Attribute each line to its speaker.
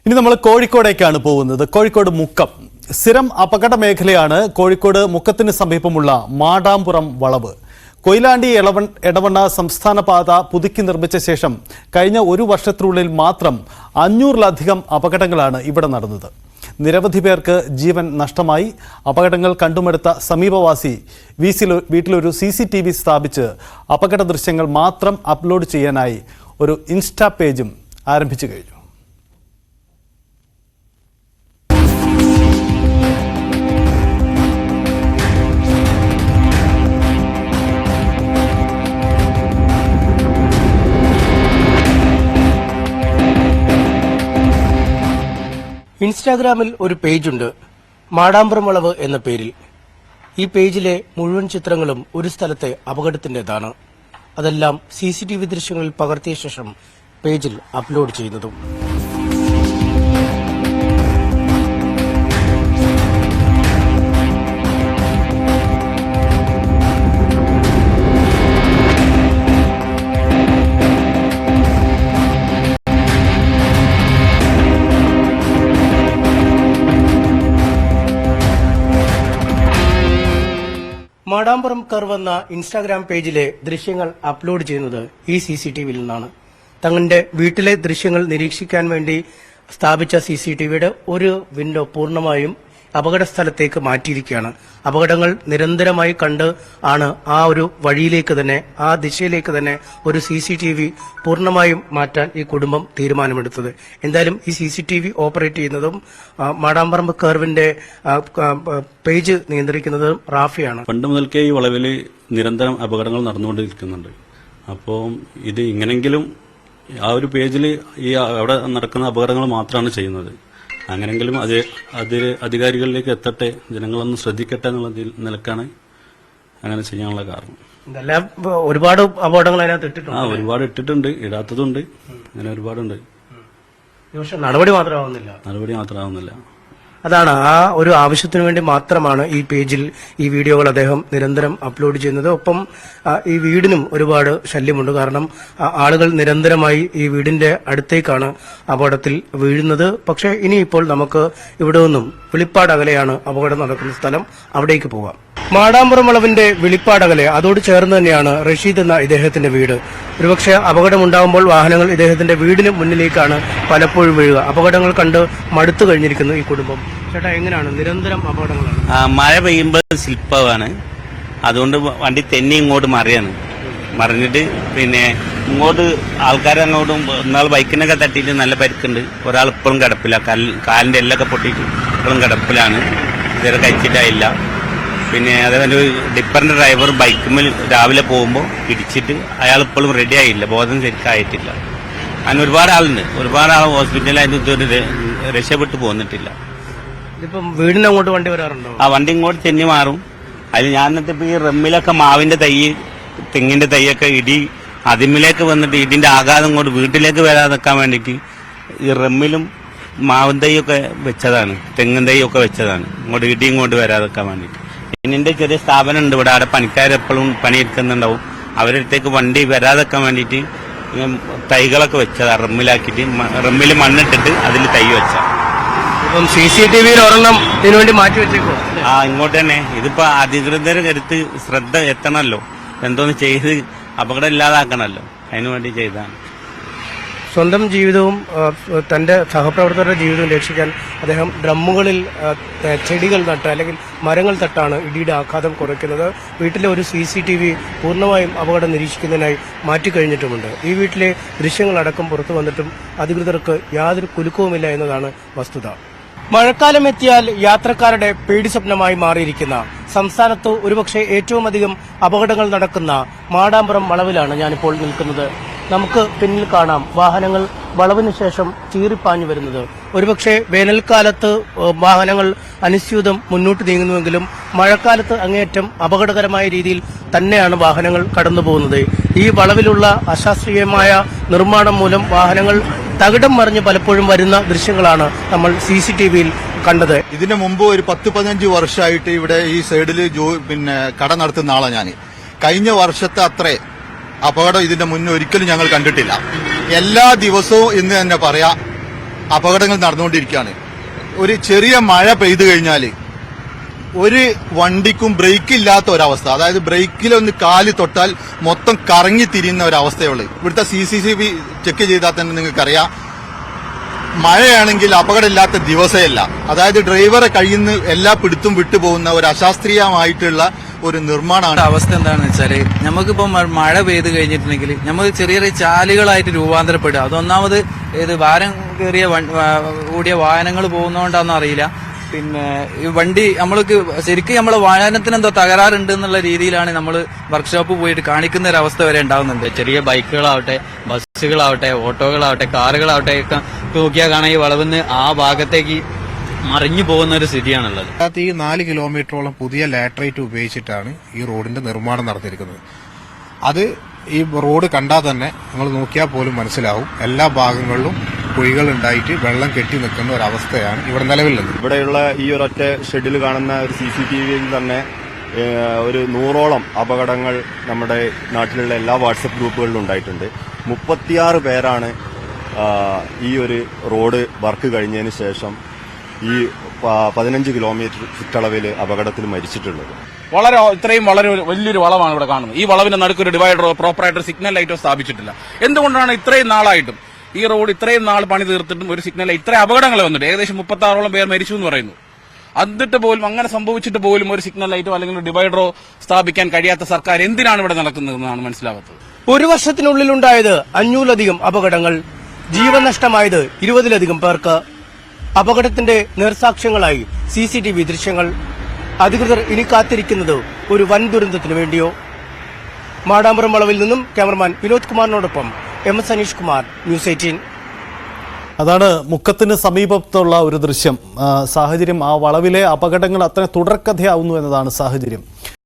Speaker 1: ഇനി നമ്മൾ കോഴിക്കോടേക്കാണ് പോകുന്നത്. കോഴിക്കോട് മുക്കം സ്ഥിരം അപകട മേഖലയാണ്. കോഴിക്കോട് മുക്കത്തിന് സമീപമുള്ള മാടാമ്പുറം വളവ്. കൊയിലാണ്ടി എടവണ്ണ സംസ്ഥാന പാത പുതുക്കി നിർമ്മിച്ച ശേഷം കഴിഞ്ഞ ഒരു വർഷത്തിനുള്ളിൽ മാത്രം 500-ലധികം അപകടങ്ങളാണ് ഇവിടെ നടന്നത്. നിരവധി പേർക്ക് ജീവൻ നഷ്ടമായി. അപകടങ്ങൾ കണ്ടുമെടുത്ത സമീപവാസി വീട്ടിലൊരു CCTV സ്ഥാപിച്ച് അപകട ദൃശ്യങ്ങൾ മാത്രം അപ്ലോഡ് ചെയ്യാനായി ഒരു ഇൻസ്റ്റാ പേജും ആരംഭിച്ചു കഴിഞ്ഞു.
Speaker 2: ഇൻസ്റ്റാഗ്രാമിൽ ഒരു പേജുണ്ട്, മാടാമ്പുറം വളവ് എന്ന പേരിൽ. ഈ പേജിലെ മുഴുവൻ ചിത്രങ്ങളും ഒരു സ്ഥലത്തെ അപകടത്തിന്റേതാണ്. അതെല്ലാം CCTV ദൃശ്യങ്ങളിൽ പകർത്തിയ ശേഷം പേജിൽ അപ്ലോഡ് ചെയ്യുന്നതും. മാടാമ്പുറം കർവ് എന്ന ഇൻസ്റ്റാഗ്രാം പേജിലെ ദൃശ്യങ്ങൾ അപ്ലോഡ് ചെയ്യുന്നത് ഈ CCTVയിൽ നിന്നാണ്. തങ്ങളുടെ വീട്ടിലെ ദൃശ്യങ്ങൾ നിരീക്ഷിക്കാൻ വേണ്ടി സ്ഥാപിച്ച CCTVയുടെ ഒരു വിൻഡോ പൂർണ്ണമായും അപകട സ്ഥലത്തേക്ക് മാറ്റിയിരിക്കുകയാണ്. അപകടങ്ങൾ നിരന്തരമായി കണ്ട് ആണ് ആ ഒരു വഴിയിലേക്ക് തന്നെ, ആ ദിശയിലേക്ക് തന്നെ ഒരു CCTV പൂർണ്ണമായും മാറ്റാൻ ഈ കുടുംബം തീരുമാനമെടുത്തത്. എന്തായാലും ഈ CCTV ഓപ്പറേറ്റ് ചെയ്യുന്നതും മാടാമ്പറമ്പ് കർവിന്റെ പേജ് നിയന്ത്രിക്കുന്നതും റാഫിയാണ്.
Speaker 3: പണ്ട് മുതൽക്കേ ഈ വളവിൽ നിരന്തരം അപകടങ്ങൾ നടന്നുകൊണ്ടിരിക്കുന്നുണ്ട്. അപ്പോൾ ഇത് ഇങ്ങനെങ്കിലും ആ ഒരു പേജിൽ ഈ അവിടെ നടക്കുന്ന അപകടങ്ങൾ മാത്രമാണ് ചെയ്യുന്നത്. അങ്ങനെങ്കിലും അത് അധികാരികളിലേക്ക് എത്തട്ടെ, ജനങ്ങളൊന്ന് ശ്രദ്ധിക്കട്ടെ എന്നുള്ള നിലക്കാണ് അങ്ങനെ ചെയ്യാനുള്ള കാരണം.
Speaker 2: ഒരുപാട് അപകടങ്ങൾ അതിനകത്ത് ഇട്ടിട്ടുണ്ട്.
Speaker 3: ഒരുപാട് ഇട്ടിട്ടുണ്ട്, ഇടാത്തതുണ്ട്, അങ്ങനെ ഒരുപാടുണ്ട്.
Speaker 2: പക്ഷെ നടപടി മാത്രമാവുന്നില്ല. അതാണ് ആ ഒരു ആവശ്യത്തിന് വേണ്ടി മാത്രമാണ് ഈ പേജിൽ ഈ വീഡിയോകൾ അദ്ദേഹം നിരന്തരം അപ്ലോഡ് ചെയ്യുന്നത്. ഒപ്പം ഈ വീടിനും ഒരുപാട് ശല്യമുണ്ട്. കാരണം ആളുകൾ നിരന്തരമായി ഈ വീടിന്റെ അടുത്തേക്കാണ് അപകടത്തിൽ വീഴുന്നത്. പക്ഷേ ഇനിയിപ്പോൾ നമുക്ക് ഇവിടെ നിന്നും വെളിപ്പാടകലെയാണ് അപകടം നടക്കുന്ന സ്ഥലം, അവിടേക്ക് പോകാം. മാടാമ്പുറം വളവിന്റെ വെളിപ്പാടകലെ അതോട് ചേർന്ന് തന്നെയാണ് റഷീദ് എന്ന ഇദ്ദേഹത്തിന്റെ വീട്. ഒരുപക്ഷെ അപകടമുണ്ടാകുമ്പോൾ വാഹനങ്ങൾ ഇദ്ദേഹത്തിന്റെ വീടിന് മുന്നിലേക്കാണ് പലപ്പോഴും വീഴുക. അപകടങ്ങൾ കണ്ട് മടുത്തു കഴിഞ്ഞിരിക്കുന്നു ഈ കുടുംബം. ചേട്ടാ, എങ്ങനെയാണ്? നിരന്തരം അപകടങ്ങളാണ്.
Speaker 4: മഴ പെയ്യുമ്പോൾ സ്ലിപ്പാണ്, അതുകൊണ്ട് വണ്ടി തെന്നി ഇങ്ങോട്ട് മറിഞ്ഞിട്ട് പിന്നെ ഇങ്ങോട്ട് ആൾക്കാരങ്ങോട്ടും ഒരാൾ ബൈക്കിനൊക്കെ തട്ടിയിട്ട് നല്ല പരിക്കുണ്ട്. ഒരാൾ ഇപ്പോഴും കിടപ്പില്ല, കാലിന്റെ എല്ലൊക്കെ പൊട്ടിയിട്ട് ഇപ്പോഴും കിടപ്പിലാണ്, ഇതുവരെ കഴിച്ചിട്ടായില്ല. പിന്നെ അതേപോലെ ഡിപ്പറിന്റെ ഡ്രൈവർ ബൈക്കുമ്മൽ രാവിലെ പോകുമ്പോൾ ഇടിച്ചിട്ട് അയാൾ ഇപ്പോഴും റെഡി ആയില്ല, ബോധം ശരിക്കായിട്ടില്ല. അങ്ങനെ ഒരുപാട് ആളുണ്ട്, ഒരുപാട് ആൾ ഹോസ്പിറ്റലായിട്ട് ഇതുവരെ രക്ഷപ്പെട്ടു പോന്നിട്ടില്ല.
Speaker 2: ഇതിപ്പം വീടിന് അങ്ങോട്ട് വണ്ടി വരാറുണ്ടോ?
Speaker 4: ആ വണ്ടി ഇങ്ങോട്ട് തെന്നി മാറും. അതിൽ ഞാൻ ഇപ്പൊ ഈ റമ്മിലൊക്കെ മാവിന്റെ തൈ, തെങ്ങിന്റെ തൈയൊക്കെ അതിമിലേക്ക് വന്നിട്ട് ഇതിന്റെ ആഘാതം ഇങ്ങോട്ട് വീട്ടിലേക്ക് വരാതെക്കാൻ വേണ്ടിയിട്ട് ഈ റമ്മിലും മാവിൻ തൈയൊക്കെ വെച്ചതാണ്, തെങ്ങിൻ തൈയൊക്കെ വെച്ചതാണ്, ഇങ്ങോട്ട് വരാതെക്കാൻ വേണ്ടിയിട്ട്. ഇതിന്റെ ചെറിയ സ്ഥാപനം ഉണ്ട് ഇവിടെ, അവിടെ പണിക്കാരെപ്പോഴും പണിയെടുക്കുന്നുണ്ടാവും. അവരടുത്തേക്ക് വണ്ടി വരാതെക്കാൻ വേണ്ടിയിട്ട് തൈകളൊക്കെ വെച്ചതാണ്, റമ്മിൽ മണ്ണിട്ടിട്ട് അതിൽ തൈ വെച്ച.
Speaker 2: ഇപ്പം CCTVയിൽ ഒരെണ്ണം ഇതിനുവേണ്ടി മാറ്റി വെച്ചേക്കോ?
Speaker 4: ഇങ്ങോട്ട് തന്നെ. ഇതിപ്പോ അധികൃതർ എടുത്ത് ശ്രദ്ധ എത്തണമല്ലോ, എന്തോന്ന് ചെയ്ത് അപകടം ഇല്ലാതാക്കണമല്ലോ, അതിനുവേണ്ടി ചെയ്താണ്.
Speaker 2: സ്വന്തം ജീവിതവും തന്റെ സഹപ്രവർത്തകരുടെ ജീവിതവും രക്ഷിക്കാൻ അദ്ദേഹം ഡ്രമ്മുകളിൽ ചെടികൾ നട്ട് അല്ലെങ്കിൽ മരങ്ങൾ തട്ടാണ് ഇടിയുടെ ആഘാതം കുറയ്ക്കുന്നത്. വീട്ടിലെ ഒരു CCTV പൂർണ്ണമായും അപകടം നിരീക്ഷിക്കുന്നതിനായി മാറ്റിക്കഴിഞ്ഞിട്ടുമുണ്ട്. ഈ വീട്ടിലെ ദൃശ്യങ്ങളടക്കം പുറത്തു വന്നിട്ടും അധികൃതർക്ക് യാതൊരു കുലുക്കവുമില്ല എന്നതാണ് വസ്തുത. മഴക്കാലം എത്തിയാൽ യാത്രക്കാരുടെ പേടി സ്വപ്നമായി മാറിയിരിക്കുന്ന, സംസ്ഥാനത്ത് ഒരുപക്ഷെ ഏറ്റവും അധികം അപകടങ്ങൾ നടക്കുന്ന മാടാമ്പുറം വളവിലാണ് ഞാനിപ്പോൾ നിൽക്കുന്നത്. നമുക്ക് പിന്നിൽ കാണാം വാഹനങ്ങൾ വളവിന് ശേഷം ചീറിപ്പാഞ്ഞു വരുന്നത്. ഒരുപക്ഷെ വേനൽക്കാലത്ത് വാഹനങ്ങൾ അനുസ്യൂതം മുന്നോട്ട് നീങ്ങുന്നുവെങ്കിലും മഴക്കാലത്ത് അങ്ങേയറ്റം അപകടകരമായ രീതിയിൽ തന്നെയാണ് വാഹനങ്ങൾ കടന്നു പോകുന്നത്. ഈ വളവിലുള്ള അശാസ്ത്രീയമായ നിർമ്മാണം മൂലം വാഹനങ്ങൾ തകിടം മറിഞ്ഞ് പലപ്പോഴും വരുന്ന ദൃശ്യങ്ങളാണ് നമ്മൾ CCTVയിൽ കണ്ടത്.
Speaker 5: ഇതിനു മുമ്പ് ഒരു 10-15 വർഷമായിട്ട് ഇവിടെ ഈ സൈഡിൽ കട നടത്തുന്ന ആളാണ് ഞാൻ. കഴിഞ്ഞ വർഷത്തെ അത്രേ അപകടം ഇതിന്റെ മുന്നേ ഒരിക്കലും ഞങ്ങൾ കണ്ടിട്ടില്ല. എല്ലാ ദിവസവും എന്ന് തന്നെ പറയാം അപകടങ്ങൾ നടന്നുകൊണ്ടിരിക്കുകയാണ്. ഒരു ചെറിയ മഴ പെയ്തു കഴിഞ്ഞാൽ ഒരു വണ്ടിക്കും ബ്രേക്ക് ഇല്ലാത്ത ഒരവസ്ഥ, അതായത് ബ്രേക്കിലൊന്ന് കാല് തൊട്ടാൽ മൊത്തം കറങ്ങി തിരിയുന്ന ഒരവസ്ഥയുള്ളൂ. ഇവിടുത്തെ CCTV ചെക്ക് ചെയ്താൽ തന്നെ നിങ്ങൾക്കറിയാം, മഴയാണെങ്കിൽ അപകടമില്ലാത്ത ദിവസമല്ല. അതായത് ഡ്രൈവറെ കയ്യിൽ നിന്ന് എല്ലാ പിടുത്തും വിട്ടുപോകുന്ന ഒരു അശാസ്ത്രീയമായിട്ടുള്ള ഒരു നിർമ്മാണമാണ്.
Speaker 6: അവസ്ഥ എന്താണെന്ന് വെച്ചാല് നമുക്കിപ്പോ മഴ പെയ്ത് കഴിഞ്ഞിട്ടുണ്ടെങ്കിൽ നമുക്ക് ചെറിയ ചെറിയ ചാലുകളായിട്ട് രൂപാന്തരപ്പെടുക. അതൊന്നാമത് ഭാരം കയറിയ കൂടിയ വാഹനങ്ങൾ പോകുന്നതുകൊണ്ടാണെന്ന് അറിയില്ല. പിന്നെ ഈ വണ്ടി നമ്മൾക്ക് ശരിക്കും നമ്മളെ വാഹനത്തിന് എന്തോ തകരാറുണ്ട് എന്നുള്ള രീതിയിലാണ് നമ്മൾ വർക്ക്ഷോപ്പ് പോയിട്ട് കാണിക്കുന്ന ഒരു അവസ്ഥ വരെ ഉണ്ടാകുന്നുണ്ട്. ചെറിയ ബൈക്കുകളാവട്ടെ, ബസ്സുകളാവട്ടെ, ഓട്ടോകളാവട്ടെ, കാറുകളാവട്ടെ ഒക്കെ നോക്കിയാൽ കാണാൻ ഈ വളവിന്ന് ആ ഭാഗത്തേക്ക് മറിഞ്ഞു പോകുന്ന ഒരു സ്ഥിതിയാണുള്ളത്.
Speaker 7: ഈ 4 കിലോമീറ്ററോളം പുതിയ ലാറ്ററൈറ്റ് ഉപയോഗിച്ചിട്ടാണ് ഈ റോഡിന്റെ നിർമ്മാണം നടത്തിയിരിക്കുന്നത്. അത് ഈ റോഡ് കണ്ടാൽ തന്നെ നിങ്ങൾ നോക്കിയാൽ പോലും മനസ്സിലാവും, എല്ലാ ഭാഗങ്ങളിലും കുഴികൾ ഉണ്ടായിട്ട് വെള്ളം കെട്ടി നിൽക്കുന്ന ഒരവസ്ഥയാണ് ഇവിടെ നിലവിലുള്ളത്.
Speaker 8: ഇവിടെയുള്ള ഈ ഒരൊറ്റ ഷെഡിൽ കാണുന്ന ഒരു CCTVയിൽ തന്നെ ഒരു 100ഓളം അപകടങ്ങൾ നമ്മുടെ നാട്ടിലുള്ള എല്ലാ വാട്സപ്പ് ഗ്രൂപ്പുകളിലും ഉണ്ടായിട്ടുണ്ട്. 36 പേരാണ് ഈ ഒരു റോഡ് വർക്ക് കഴിഞ്ഞതിന് ശേഷം ഈ 15 കിലോമീറ്റർ ചുറ്റളവിൽ അപകടത്തിൽ മരിച്ചിട്ടുള്ളത്.
Speaker 9: ഇത്രയും വളരെ വലിയൊരു വളവാണ് ഇവിടെ കാണുന്നത്. ഈ വളവിന്റെ നടുക്കൊരു ഡിവൈഡറോ പ്രോപ്പറായിട്ട് സിഗ്നൽ ലൈറ്റോ സ്ഥാപിച്ചിട്ടില്ല. എന്തുകൊണ്ടാണ് ഇത്രയും നാളായിട്ടും ഈ റോഡ് ഇത്രയും നാൾ പണി തീർത്തിട്ടും ഒരു സിഗ്നൽ ഇത്രയും അപകടങ്ങൾ വന്നിട്ട് ഏകദേശം 36ഓളം പേർ മരിച്ചു എന്ന് പറയുന്നു. എന്നിട്ട് പോലും അങ്ങനെ സംഭവിച്ചിട്ട് പോലും ഒരു സിഗ്നൽ ലൈറ്റോ അല്ലെങ്കിൽ ഡിവൈഡറോ സ്ഥാപിക്കാൻ കഴിയാത്ത സർക്കാർ എന്തിനാണ് ഇവിടെ നടക്കുന്നതെന്നാണ് മനസ്സിലാകാത്തത്.
Speaker 2: ഒരു വർഷത്തിനുള്ളിലുണ്ടായത് 500-ലധികം അപകടങ്ങൾ, ജീവൻ നഷ്ടമായത് 20-ലധികം പേർക്ക്. അപകടത്തിന്റെ നേർസാക്ഷ്യങ്ങളായി CCTV ദൃശ്യങ്ങൾ. അധികൃതർ ഇനി കാത്തിരിക്കുന്നത് ഒരു വൻ ദുരന്തത്തിനു വേണ്ടിയോ? മാടാമ്പുറം വളവിൽ നിന്നും ക്യാമറമാൻ വിനോദ് കുമാറിനോടൊപ്പം MS അനീഷ് കുമാർ, News 18.
Speaker 1: അതാണ് മുക്കത്തിന് സമീപത്തുള്ള ഒരു ദൃശ്യം. സാഹചര്യം, ആ വളവിലെ അപകടങ്ങൾ അത്ര തുടർക്കഥയാവുന്നു എന്നതാണ് സാഹചര്യം.